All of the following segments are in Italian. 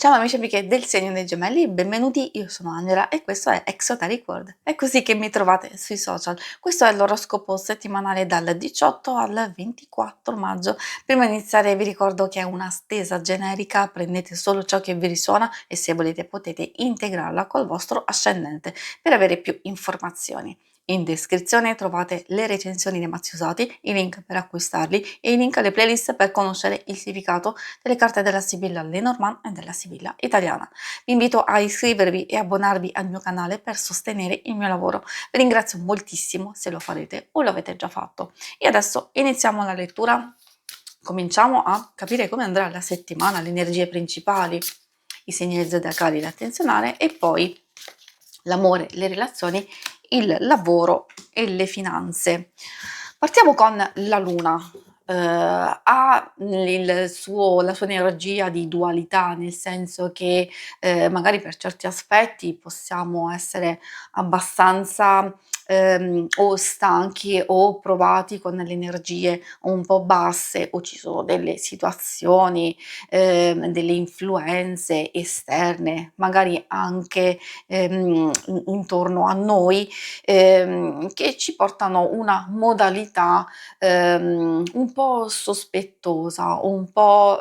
Ciao amici e amiche del segno dei gemelli, benvenuti, io sono Angela e questo è Exoteric World. È così che mi trovate sui social. Questo è l'oroscopo settimanale dal 18 al 24 maggio. Prima di iniziare vi ricordo che è una stesa generica, prendete solo ciò che vi risuona e se volete potete integrarla col vostro ascendente per avere più informazioni. In descrizione trovate le recensioni dei mazzi usati, i link per acquistarli e i link alle playlist per conoscere il significato delle carte della Sibilla Lenormand e della Sibilla italiana. Vi invito a iscrivervi e abbonarvi al mio canale per sostenere il mio lavoro. Vi ringrazio moltissimo se lo farete o lo avete già fatto. E adesso iniziamo la lettura. Cominciamo a capire come andrà la settimana, le energie principali, i segnali zodiacali da attenzionare e poi l'amore, le relazioni, il lavoro e le finanze. Partiamo con la luna. Ha la sua energia di dualità, nel senso che magari per certi aspetti possiamo essere abbastanza o stanchi o provati con le energie un po' basse o ci sono delle situazioni, delle influenze esterne, magari anche intorno a noi, che ci portano una modalità un po' sospettosa, un po'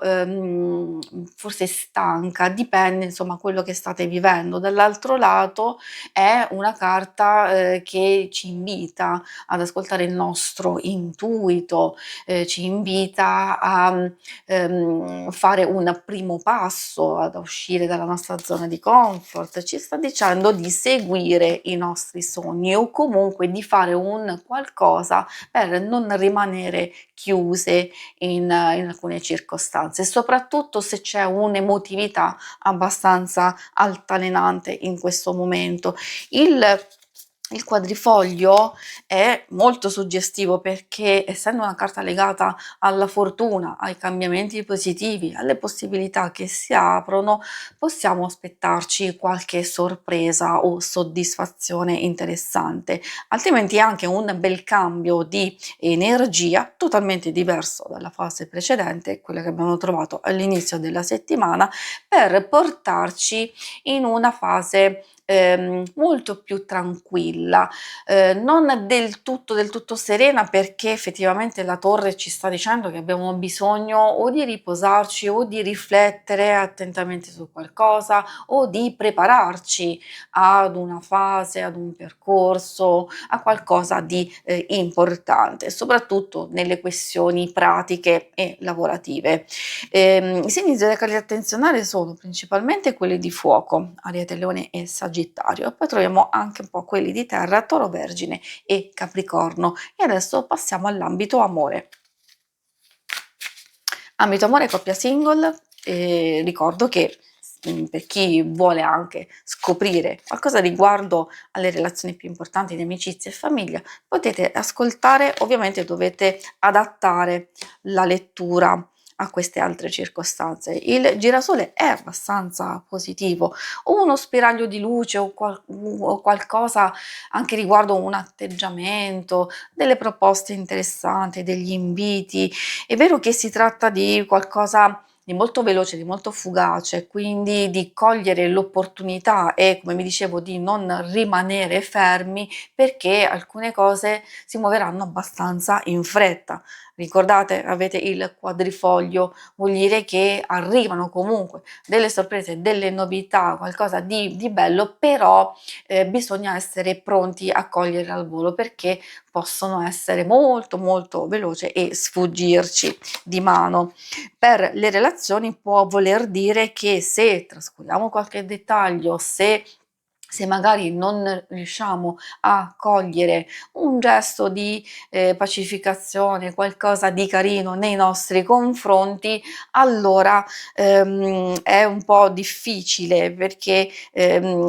forse stanca, dipende insomma quello che state vivendo. Dall'altro lato è una carta che ci invita ad ascoltare il nostro intuito, ci invita a fare un primo passo, ad uscire dalla nostra zona di comfort, ci sta dicendo di seguire i nostri sogni o comunque di fare un qualcosa per non rimanere chiuse in alcune circostanze, soprattutto se c'è un'emotività abbastanza altalenante in questo momento. Il il quadrifoglio è molto suggestivo perché, essendo una carta legata alla fortuna, ai cambiamenti positivi, alle possibilità che si aprono, possiamo aspettarci qualche sorpresa o soddisfazione interessante. Altrimenti è anche un bel cambio di energia totalmente diverso dalla fase precedente, quella che abbiamo trovato all'inizio della settimana, per portarci in una fase molto più tranquilla, non del tutto serena, perché effettivamente la torre ci sta dicendo che abbiamo bisogno o di riposarci o di riflettere attentamente su qualcosa o di prepararci ad una fase, ad un percorso, a qualcosa di importante, soprattutto nelle questioni pratiche e lavorative. I segni zodiacali da attenzionare sono principalmente quelli di fuoco, Ariete, Leone e Sagittario, poi troviamo anche un po' quelli di terra, Toro, Vergine e Capricorno. E adesso passiamo all'ambito amore. Ambito amore, coppia single, ricordo che per chi vuole anche scoprire qualcosa riguardo alle relazioni più importanti di amicizia e famiglia, potete ascoltare, ovviamente dovete adattare la lettura a queste altre circostanze. Il girasole è abbastanza positivo, o uno spiraglio di luce o qualcosa anche riguardo un atteggiamento, delle proposte interessanti, degli inviti. È vero che si tratta di qualcosa di molto veloce, di molto fugace, quindi di cogliere l'opportunità e, come vi dicevo, di non rimanere fermi, perché alcune cose si muoveranno abbastanza in fretta. Ricordate, avete il quadrifoglio, vuol dire che arrivano comunque delle sorprese, delle novità, qualcosa di bello, però bisogna essere pronti a cogliere al volo, perché possono essere molto molto veloci e sfuggirci di mano. Per le relazioni può voler dire che se trascuriamo qualche dettaglio, se magari non riusciamo a cogliere un gesto di pacificazione, qualcosa di carino nei nostri confronti, allora è un po' difficile, perché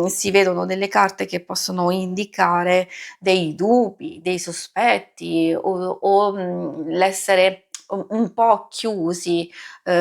si vedono delle carte che possono indicare dei dubbi, dei sospetti o l'essere un po' chiusi,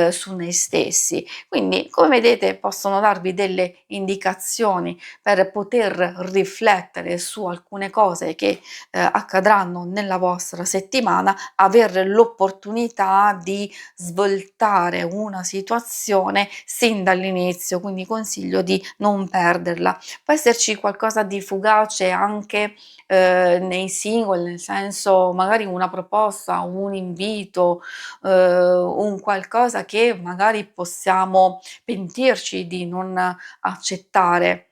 su noi stessi. Quindi, come vedete, possono darvi delle indicazioni per poter riflettere su alcune cose che, accadranno nella vostra settimana, avere l'opportunità di svoltare una situazione sin dall'inizio, quindi consiglio di non perderla. Può esserci qualcosa di fugace anche, nei singoli, nel senso magari una proposta, un invito, un qualcosa che magari possiamo pentirci di non accettare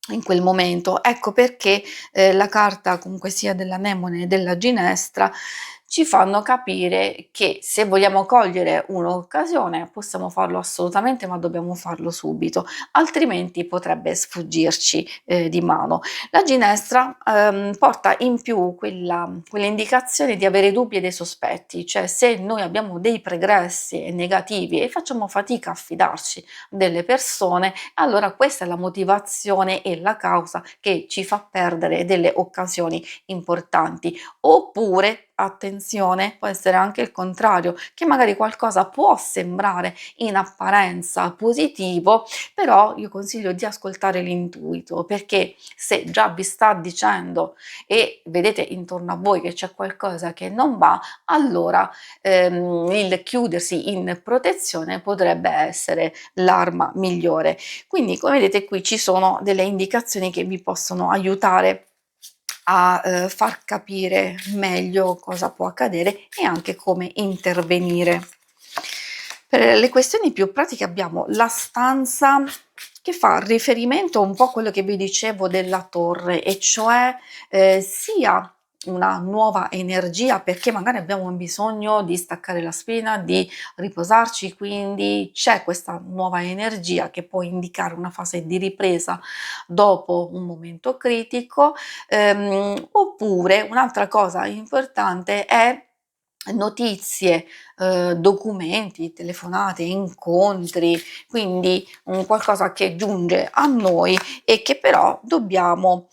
in quel momento. Ecco perché, la carta comunque sia dell'anemone e della ginestra ci fanno capire che se vogliamo cogliere un'occasione possiamo farlo assolutamente, ma dobbiamo farlo subito, altrimenti potrebbe sfuggirci, di mano. La ginestra, porta in più quella indicazione di avere dubbi e dei sospetti, cioè se noi abbiamo dei pregressi negativi e facciamo fatica a fidarci delle persone, allora questa è la motivazione e la causa che ci fa perdere delle occasioni importanti. Oppure, attenzione, può essere anche il contrario, che magari qualcosa può sembrare in apparenza positivo, però io consiglio di ascoltare l'intuito, perché se già vi sta dicendo e vedete intorno a voi che c'è qualcosa che non va, allora il chiudersi in protezione potrebbe essere l'arma migliore. Quindi, come vedete, qui ci sono delle indicazioni che vi possono aiutare a, far capire meglio cosa può accadere e anche come intervenire. Per le questioni più pratiche abbiamo la stanza che fa riferimento un po' a quello che vi dicevo della torre, e cioè, sia una nuova energia perché magari abbiamo bisogno di staccare la spina, di riposarci, quindi c'è questa nuova energia che può indicare una fase di ripresa dopo un momento critico, oppure un'altra cosa importante è notizie, documenti, telefonate, incontri, quindi un qualcosa che giunge a noi e che però dobbiamo,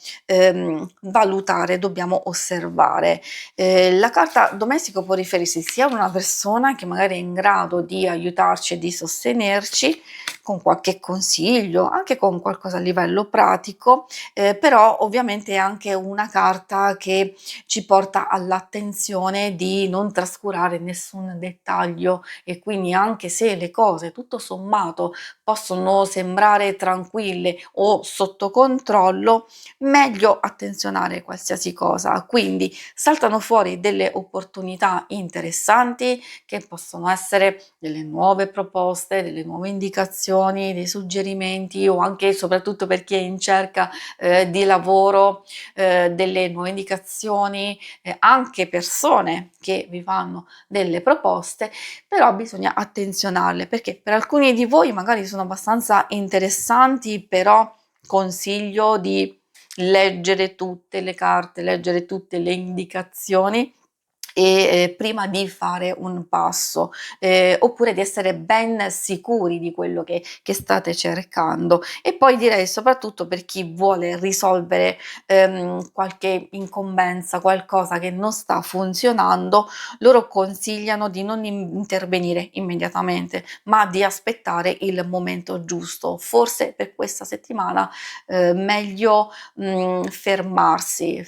valutare, dobbiamo osservare. La carta domestico può riferirsi sia a una persona che magari è in grado di aiutarci e di sostenerci con qualche consiglio, anche con qualcosa a livello pratico, però ovviamente è anche una carta che ci porta all'attenzione di non trascurare nessun dettaglio, e quindi anche se le cose tutto sommato possono sembrare tranquille o sotto controllo, meglio attenzionare qualsiasi cosa. Quindi saltano fuori delle opportunità interessanti che possono essere delle nuove proposte, delle nuove indicazioni, dei suggerimenti, o anche e soprattutto per chi è in cerca di lavoro, delle nuove indicazioni, anche persone che vi fanno delle proposte, però bisogna attenzionarle perché per alcuni di voi magari sono abbastanza interessanti, però consiglio di leggere tutte le carte, leggere tutte le indicazioni e, prima di fare un passo, oppure di essere ben sicuri di quello che state cercando. E poi direi soprattutto per chi vuole risolvere, qualche incombenza, qualcosa che non sta funzionando, loro consigliano di non intervenire immediatamente, ma di aspettare il momento giusto. Forse per questa settimana, meglio, fermarsi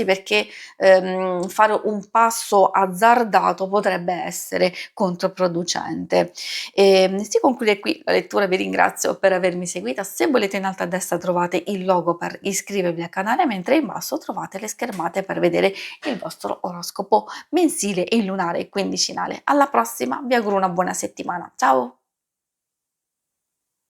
perché fare un passo azzardato potrebbe essere controproducente. Si conclude qui la lettura, vi ringrazio per avermi seguita. Se volete, in alto a destra trovate il logo per iscrivervi al canale, mentre in basso trovate le schermate per vedere il vostro oroscopo mensile e lunare quindicinale. Alla prossima, vi auguro una buona settimana. Ciao!